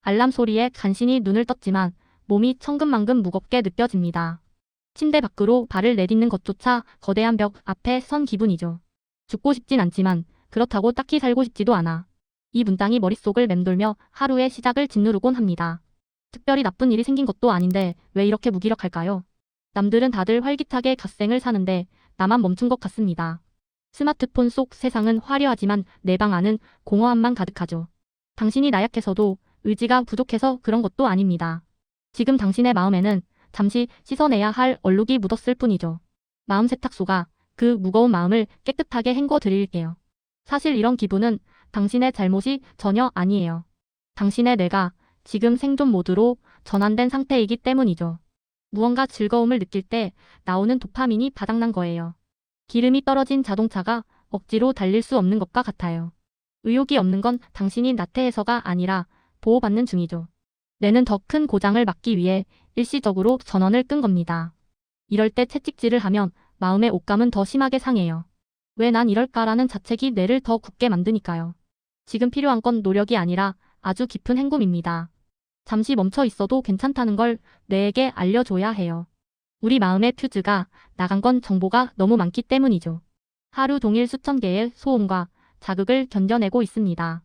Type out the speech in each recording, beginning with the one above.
알람 소리에 간신히 눈을 떴지만 몸이 천근만근 무겁게 느껴집니다. 침대 밖으로 발을 내딛는 것조차 거대한 벽 앞에 선 기분이죠. 죽고 싶진 않지만 그렇다고 딱히 살고 싶지도 않아. 이 문장이 머릿속을 맴돌며 하루의 시작을 짓누르곤 합니다. 특별히 나쁜 일이 생긴 것도 아닌데 왜 이렇게 무기력할까요? 남들은 다들 활기차게 갓생을 사는데 나만 멈춘 것 같습니다. 스마트폰 속 세상은 화려하지만 내 방 안은 공허함만 가득하죠. 당신이 나약해서도 의지가 부족해서 그런 것도 아닙니다. 지금 당신의 마음에는 잠시 씻어내야 할 얼룩이 묻었을 뿐이죠. 마음 세탁소가 그 무거운 마음을 깨끗하게 헹궈 드릴게요. 사실 이런 기분은 당신의 잘못이 전혀 아니에요. 당신의 뇌가 지금 생존 모드로 전환된 상태이기 때문이죠. 무언가 즐거움을 느낄 때 나오는 도파민이 바닥난 거예요. 기름이 떨어진 자동차가 억지로 달릴 수 없는 것과 같아요. 의욕이 없는 건 당신이 나태해서가 아니라 보호받는 중이죠. 뇌는 더 큰 고장을 막기 위해 일시적으로 전원을 끈 겁니다. 이럴 때 채찍질을 하면 마음의 옷감은 더 심하게 상해요. 왜 난 이럴까라는 자책이 뇌를 더 굳게 만드니까요. 지금 필요한 건 노력이 아니라 아주 깊은 행굼입니다. 잠시 멈춰 있어도 괜찮다는 걸 뇌에게 알려줘야 해요. 우리 마음의 퓨즈가 나간 건 정보가 너무 많기 때문이죠. 하루 종일 수천 개의 소음과 자극을 견뎌내고 있습니다.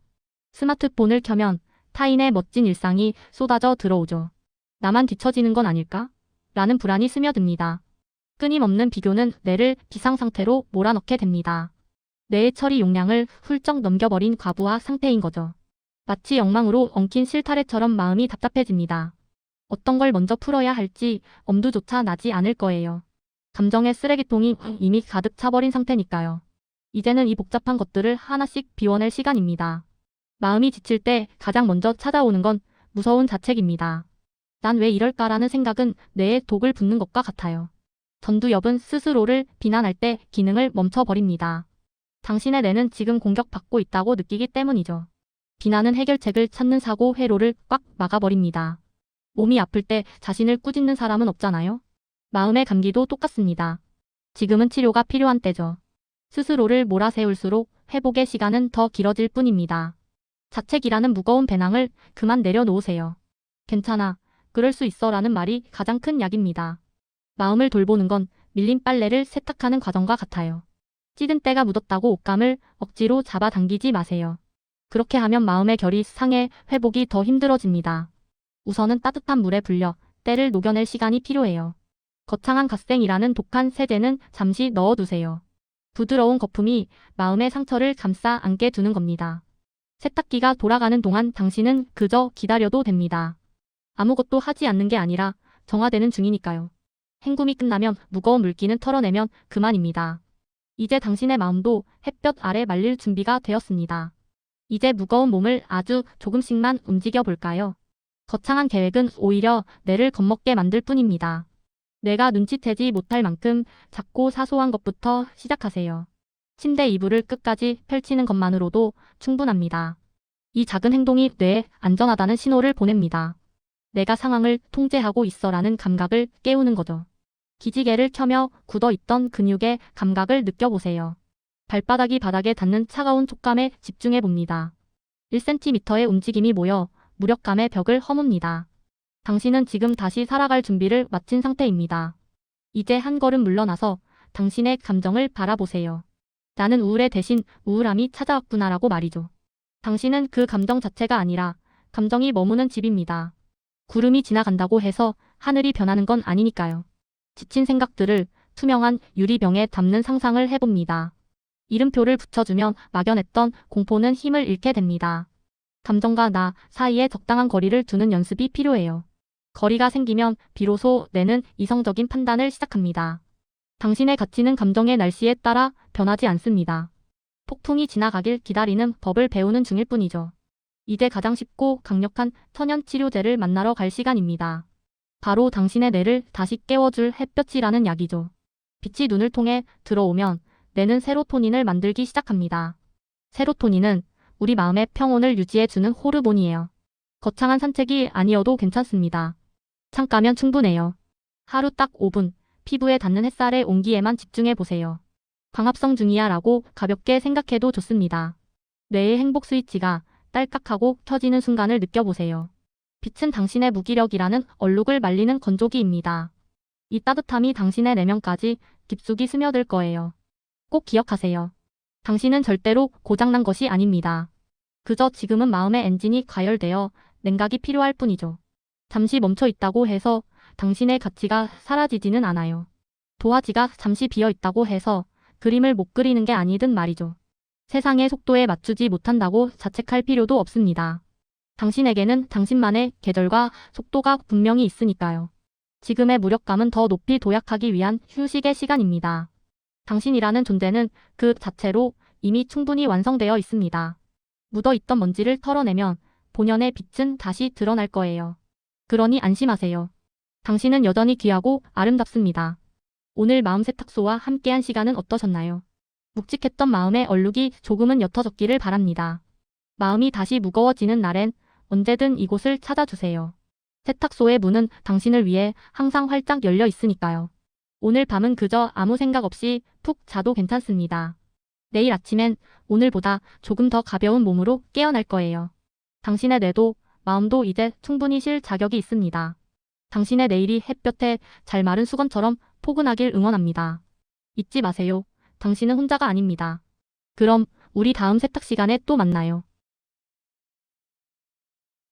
스마트폰을 켜면 타인의 멋진 일상이 쏟아져 들어오죠. 나만 뒤처지는 건 아닐까? 라는 불안이 스며듭니다. 끊임없는 비교는 뇌를 비상상태로 몰아넣게 됩니다. 뇌의 처리 용량을 훌쩍 넘겨버린 과부하 상태인 거죠. 마치 엉망으로 엉킨 실타래처럼 마음이 답답해집니다. 어떤 걸 먼저 풀어야 할지 엄두조차 나지 않을 거예요. 감정의 쓰레기통이 이미 가득 차버린 상태니까요. 이제는 이 복잡한 것들을 하나씩 비워낼 시간입니다. 마음이 지칠 때 가장 먼저 찾아오는 건 무서운 자책입니다. 난 왜 이럴까라는 생각은 뇌에 독을 붓는 것과 같아요. 전두엽은 스스로를 비난할 때 기능을 멈춰버립니다. 당신의 뇌는 지금 공격받고 있다고 느끼기 때문이죠. 비난은 해결책을 찾는 사고 회로를 꽉 막아버립니다. 몸이 아플 때 자신을 꾸짖는 사람은 없잖아요. 마음의 감기도 똑같습니다. 지금은 치료가 필요한 때죠. 스스로를 몰아세울수록 회복의 시간은 더 길어질 뿐입니다. 자책이라는 무거운 배낭을 그만 내려놓으세요. 괜찮아, 그럴 수 있어 라는 말이 가장 큰 약입니다. 마음을 돌보는 건 밀린 빨래를 세탁하는 과정과 같아요. 찌든 때가 묻었다고 옷감을 억지로 잡아당기지 마세요. 그렇게 하면 마음의 결이 상해 회복이 더 힘들어집니다. 우선은 따뜻한 물에 불려 때를 녹여낼 시간이 필요해요. 거창한 갓생이라는 독한 세제는 잠시 넣어두세요. 부드러운 거품이 마음의 상처를 감싸 안게 두는 겁니다. 세탁기가 돌아가는 동안 당신은 그저 기다려도 됩니다. 아무것도 하지 않는 게 아니라 정화되는 중이니까요. 헹굼이 끝나면 무거운 물기는 털어내면 그만입니다. 이제 당신의 마음도 햇볕 아래 말릴 준비가 되었습니다. 이제 무거운 몸을 아주 조금씩만 움직여 볼까요? 거창한 계획은 오히려 뇌를 겁먹게 만들 뿐입니다. 뇌가 눈치채지 못할 만큼 작고 사소한 것부터 시작하세요. 침대 이불을 끝까지 펼치는 것만으로도 충분합니다. 이 작은 행동이 뇌에 안전하다는 신호를 보냅니다. 내가 상황을 통제하고 있어라는 감각을 깨우는 거죠. 기지개를 켜며 굳어있던 근육의 감각을 느껴보세요. 발바닥이 바닥에 닿는 차가운 촉감에 집중해 봅니다. 1cm의 움직임이 모여 무력감의 벽을 허뭅니다. 당신은 지금 다시 살아갈 준비를 마친 상태입니다. 이제 한 걸음 물러나서 당신의 감정을 바라보세요. 나는 우울해 대신 우울함이 찾아왔구나라고 말이죠. 당신은 그 감정 자체가 아니라 감정이 머무는 집입니다. 구름이 지나간다고 해서 하늘이 변하는 건 아니니까요. 지친 생각들을 투명한 유리병에 담는 상상을 해봅니다. 이름표를 붙여주면 막연했던 공포는 힘을 잃게 됩니다. 감정과 나 사이에 적당한 거리를 두는 연습이 필요해요. 거리가 생기면 비로소 뇌는 이성적인 판단을 시작합니다. 당신의 가치는 감정의 날씨에 따라 변하지 않습니다. 폭풍이 지나가길 기다리는 법을 배우는 중일 뿐이죠. 이제 가장 쉽고 강력한 천연 치료제를 만나러 갈 시간입니다. 바로 당신의 뇌를 다시 깨워줄 햇볕이라는 약이죠. 빛이 눈을 통해 들어오면 뇌는 세로토닌을 만들기 시작합니다. 세로토닌은 우리 마음의 평온을 유지해주는 호르몬이에요. 거창한 산책이 아니어도 괜찮습니다. 잠깐면 충분해요. 하루 딱 5분, 피부에 닿는 햇살의 온기에만 집중해 보세요. 광합성 중이야 라고 가볍게 생각해도 좋습니다. 뇌의 행복 스위치가 딸깍하고 켜지는 순간을 느껴보세요. 빛은 당신의 무기력이라는 얼룩을 말리는 건조기입니다. 이 따뜻함이 당신의 내면까지 깊숙이 스며들 거예요. 꼭 기억하세요. 당신은 절대로 고장난 것이 아닙니다. 그저 지금은 마음의 엔진이 가열되어 냉각이 필요할 뿐이죠. 잠시 멈춰 있다고 해서 당신의 가치가 사라지지는 않아요. 도화지가 잠시 비어 있다고 해서 그림을 못 그리는 게 아니든 말이죠. 세상의 속도에 맞추지 못한다고 자책할 필요도 없습니다. 당신에게는 당신만의 계절과 속도가 분명히 있으니까요. 지금의 무력감은 더 높이 도약하기 위한 휴식의 시간입니다. 당신이라는 존재는 그 자체로 이미 충분히 완성되어 있습니다. 묻어있던 먼지를 털어내면 본연의 빛은 다시 드러날 거예요. 그러니 안심하세요. 당신은 여전히 귀하고 아름답습니다. 오늘 마음 세탁소와 함께한 시간은 어떠셨나요? 묵직했던 마음의 얼룩이 조금은 옅어졌기를 바랍니다. 마음이 다시 무거워지는 날엔 언제든 이곳을 찾아주세요. 세탁소의 문은 당신을 위해 항상 활짝 열려 있으니까요. 오늘 밤은 그저 아무 생각 없이 푹 자도 괜찮습니다. 내일 아침엔 오늘보다 조금 더 가벼운 몸으로 깨어날 거예요. 당신의 뇌도 마음도 이제 충분히 쉴 자격이 있습니다. 당신의 내일이 햇볕에 잘 마른 수건처럼 포근하길 응원합니다. 잊지 마세요. 당신은 혼자가 아닙니다. 그럼 우리 다음 세탁 시간에 또 만나요.